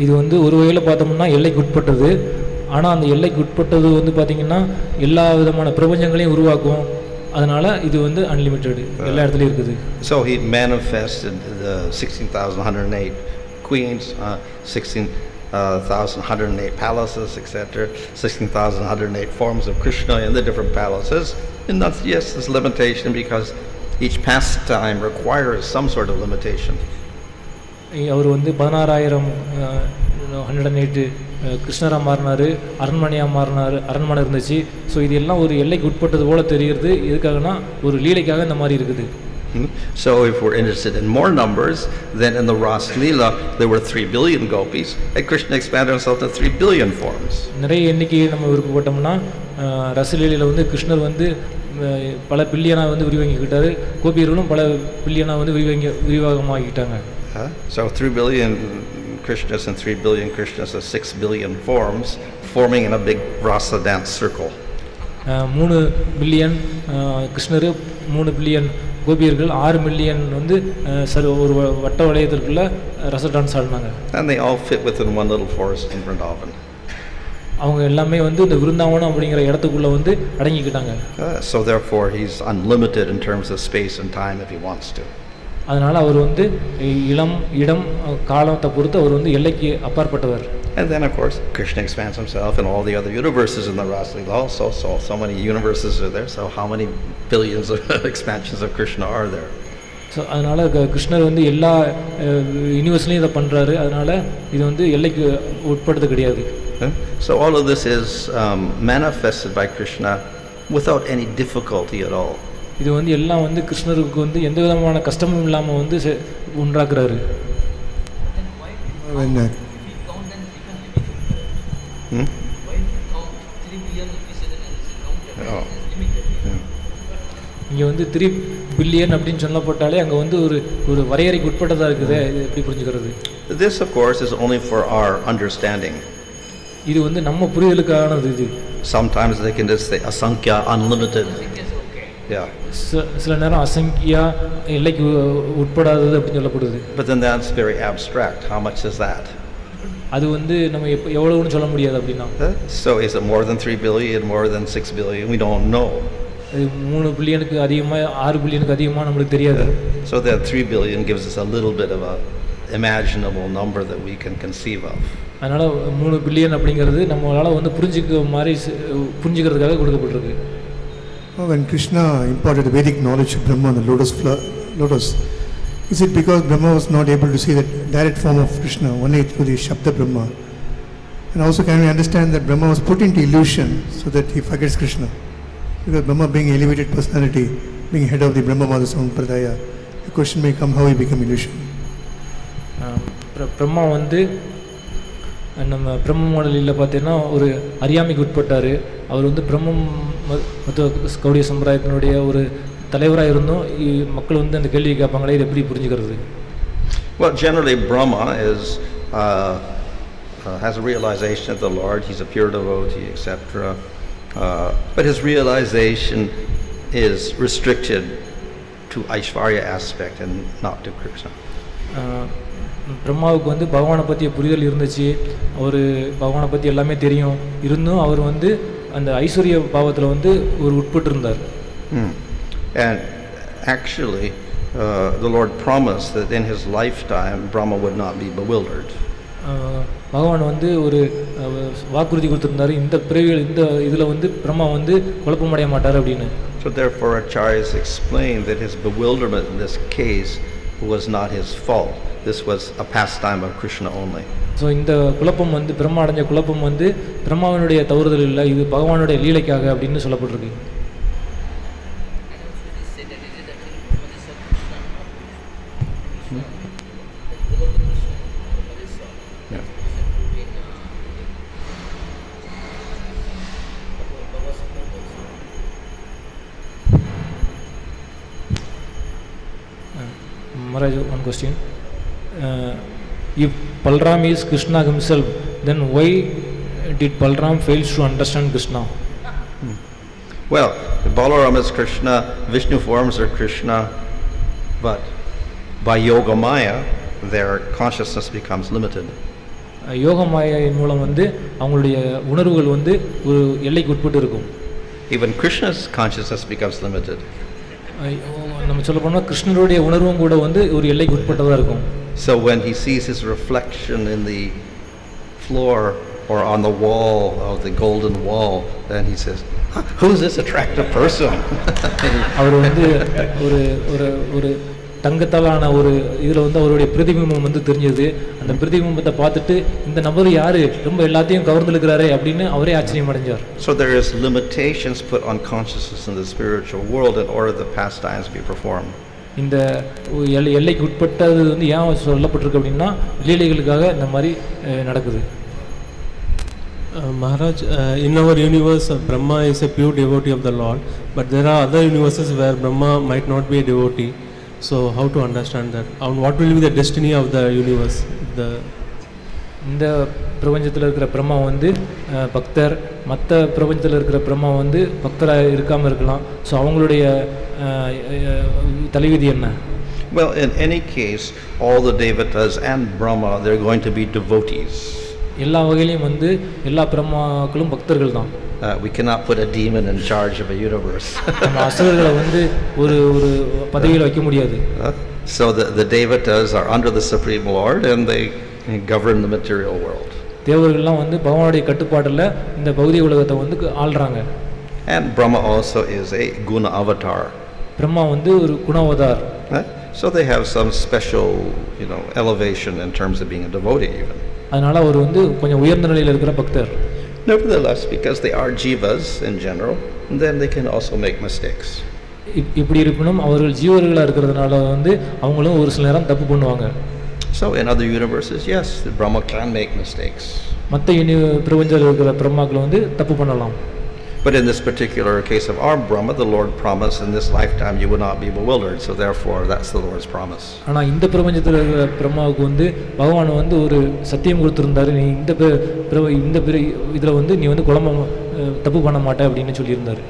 இது வந்து ஒரு வகையில் பார்த்தோம்னா எல்லைக்கு உட்பட்டது. ஆனால் அந்த எல்லைக்கு உட்பட்டது வந்து பார்த்திங்கன்னா எல்லா விதமான பிரபஞ்சங்களையும் உருவாக்கும். அதனால் இது வந்து அன்லிமிட்டெடு, எல்லா இடத்துலையும் இருக்குது. So he manifested the 16,108 queens, 16,108 palaces, etc., 16,108 forms of Krishna in the different palaces. And that's, yes, there's limitation because each pastime requires some sort of limitation. அவர் வந்து 16,108 கிருஷ்ணராக மாறினார், அரண்மனையாக மாறினார், அரண்மனை இருந்துச்சு. ஸோ இது எல்லாம் ஒரு எல்லைக்கு உட்பட்டது போல தெரிகிறது. எதுக்காகனா ஒரு லீலைக்காக இந்த மாதிரி இருக்குது. So if we're interested in more numbers, then in the Ras Leela there were 3 billion gopis, and Krishna expanded himself to 3 billion forms. நிறைய எண்ணிக்கையை நம்ம விருப்பப்பட்டோம்னா ரசலீலையில் வந்து கிருஷ்ணர் வந்து பல பில்லியனாக வந்து விரிவாங்கிக்கிட்டாரு, கோபியர்களும் பல பில்லியனாக வந்து விரிவாகமாகிட்டாங்க. So 3 billion Krishnas and 3 billion Krishnas are 6 billion forms forming in a big rasa dance circle. 3 billion கிருஷ்ணர், 3 பில்லியன் கோபியர்கள், 6 மில்லியன் வந்து ஒரு வட்ட வளையத்திற்குள்ள ரச டான்ஸ் ஆடினாங்க. And they all fit within one little forest in Vrindavan. அவங்க எல்லாமே வந்து இந்த விருந்தாவனம் அப்படிங்கிற இடத்துக்குள்ள வந்து அடங்கிக்கிட்டாங்க. So therefore he's unlimited in terms of space and time if he wants to. அதனால அவர் வந்து இடம் காலத்தை பொறுத்து அவர் வந்து எல்லைக்கு அப்பாற்பட்டவர். And then of course Krishna expands himself in all the other universes in the Rasa Leela also. So many universes are there. So how many billions of expansions of Krishna are there? So அதனால் கிருஷ்ணர் வந்து எல்லா யூனிவர்ஸ்லையும் இதை பண்ணுறாரு. அதனால் இது வந்து எல்லைக்கு உட்படுறது கிடையாது. So all of this is manifested by Krishna without any difficulty at all. இது வந்து எல்லாம் வந்து கிருஷ்ணருக்கு வந்து எந்த விதமான கஷ்டமும் இல்லாமல் வந்து உண்டாக்குறாரு. இங்கே வந்து 3 பில்லியன் அப்படின்னு சொல்லப்பட்டாலே அங்கே வந்து ஒரு வரையறைக்கு உட்பட்டதாக இருக்குது. இது எப்படி புரிஞ்சுக்கிறது? This of course is only for our understanding. இது வந்து நம்ம புரிதலுக்கானது. இது sometimes they can just say asankhya, unlimited. Yeah. சில நேரம் அசங்கியா, எல்லைக்கு உட்படாதது அப்படின்னு சொல்லப்படுது. But then that's very abstract. How much is that? அது வந்து நம்ம எவ்வளவுன்னு சொல்ல முடியாது அப்படின்னா. So is it more than 3 billion, more than 6 billion? We don't know. 3 பில்லியனுக்கு அதிகமாக 6 பில்லியனுக்கு அதிகமாக நம்மளுக்கு தெரியாது. So that 3 billion gives us a little bit of a imaginable number that we can conceive of. அதனால 3 பில்லியன் அப்படிங்கிறது நம்மளால வந்து புரிஞ்சுக்கிறதுக்காக கொடுக்கப்பட்டிருக்கு. When Krishna imparted the Vedic knowledge of Brahma on the lotus, is it because Brahma was not able to see that direct form of Krishna only through the Shabda Brahma? And also can we understand that Brahma was put into illusion so that he forgets Krishna? Because Brahma being elevated personality, being head of the Brahma Saṅkarṣaṇa, the question may come how he became illusion. Brahma வந்து நம்ம பிரம்ம மாடலில் பார்த்தீங்கன்னா ஒரு அறியாமைக்கு உட்பட்டார். அவர் வந்து பிரம்மம் கௌடிய சம்பிரதாயத்தினுடைய ஒரு தலைவராக இருந்தும் மக்கள் வந்து அந்த கேள்வி கேட்பாங்களே, இது எப்படி புரிஞ்சுக்கிறது? Well, generally Brahma is has a realization of the Lord. He's a pure devotee, etc. But his realization is restricted to Aishvarya aspect and not to Krishna. பிரம்மாவுக்கு வந்து பகவானை பற்றிய புரிதல் இருந்துச்சு. அவர் பகவானை பற்றி எல்லாமே தெரியும். இருந்தும் அவர் வந்து அந்த ஐஸ்வர்ய பாவத்தில் வந்து ஒரு உட்பட்டு இருந்தார். And actually the Lord promised that in his lifetime Brahma would not be bewildered. பகவான் வந்து ஒரு வாக்குறுதி கொடுத்திருந்தாரு, இந்த பிறவியில் இந்த இதில் வந்து பிரம்மா வந்து குழப்பமடைய மாட்டார் அப்படின்னு. So therefore acharyas explained that his bewilderment in this case was not his fault. This was a pastime of Krishna only. So இந்த குழப்பம் வந்து பிரம்மா அடைஞ்ச குழப்பம் வந்து பிரம்மாவினுடைய தவறுதல் இல்லை, இது பகவானுடைய லீலைக்காக அப்படின்னு சொல்லப்பட்டிருக்கு. Maharaj, one question. If Balram is Krishna himself, then why did Balram fail to understand Krishna? Well, Balaram is Krishna, Vishnu forms are Krishna, but by yoga maya, their consciousness becomes limited. யோக மாயின் மூலம் வந்து அவங்களுடைய உணர்வுகள் வந்து ஒரு எல்லைக்கு உட்பட்டு இருக்கும். Even Krishna's consciousness becomes limited. நம்ம சொல்ல போனால் கிருஷ்ணருடைய உணர்வும் கூட வந்து ஒரு எல்லைக்கு உட்பட்டதாக இருக்கும். So when he sees his reflection in the floor or on the wall of the golden wall, then he says, who is this attractive person? அவர் வந்து ஒரு ஒரு ஒரு தங்கத்தாலான ஒரு இதில் வந்து அவருடைய பிரதிபிம்பம் வந்து தெரிஞ்சது. அந்த பிரதிபிம்பத்தை பார்த்துட்டு இந்த நபர் யாரு ரொம்ப எல்லாத்தையும் கவர்ந்துழுக்கிறாரே அப்படின்னு அவரே ஆச்சரியம் அடைஞ்சார். So there is limitations put on consciousness in the spiritual world in order the pastimes be performed. இந்த எல்லைக்கு உட்பட்டது வந்து ஏன் சொல்லப்பட்டிருக்கு அப்படின்னா லீலைகளுக்காக இந்த மாதிரி நடக்குது. Maharaj, in our universe, Brahma is a pure devotee of the Lord, but there are other universes where Brahma might not be a devotee. So how to understand that? And what will be the destiny of the universe? இந்த பிரபஞ்சத்தில் இருக்கிற பிரம்மா வந்து பக்தர், மற்ற பிரபஞ்சத்தில் இருக்கிற பிரம்மா வந்து பக்தராக இருக்காமல் இருக்கலாம். ஸோ அவங்களுடைய தலைவிதி என்ன? Well, in any case, all the devatas and Brahma, they're going to be devotees. எல்லா வகையிலையும் வந்து எல்லா பிரம்மாக்களும் பக்தர்கள் தான். We cannot put a demon in charge of a universe. நம்ம அசுரர்களை வந்து ஒரு ஒரு பதவியில் வைக்க முடியாது. So the devatas are under the Supreme Lord and they govern the material world. தேவர்கள்லாம் வந்து பகவானுடைய கட்டுப்பாட்டில் இந்த பௌதிக உலகத்தை வந்து ஆள்றாங்க. And Brahma also is a guna avatar. Brahma வந்து ஒரு குணாவதார். So they have some special, elevation in terms of being a devotee even. அதனால அவர் வந்து கொஞ்சம் உயர்ந்த நிலையில் இருக்கிற பக்தர். Nevertheless, because they are jivas in general, then they can also make mistakes. இப்படி இருப்பினும் அவர்கள் ஜீவர்களாக இருக்கிறதுனால வந்து அவங்களும் ஒரு சில நேரம் தப்பு பண்ணுவாங்க. So in other universes, yes, the Brahma can make mistakes. மற்ற பிரபஞ்சத்தில் இருக்கிற பிரம்மாக்கள் வந்து தப்பு பண்ணலாம். But in this particular case of our Brahma, the Lord promised in this lifetime you will not be bewildered. So therefore, that's the Lord's promise. ஆனா இந்த பிரபஞ்சத்தில் இருக்கிற பிரம்மாவுக்கு வந்து பகவான் வந்து ஒரு சத்தியம் கொடுத்திருந்தாரு. நீ இந்த இதுல வந்து நீ வந்து குழம்பம் தப்பு பண்ண மாட்டே அப்படின்னு சொல்லியிருந்தாரு.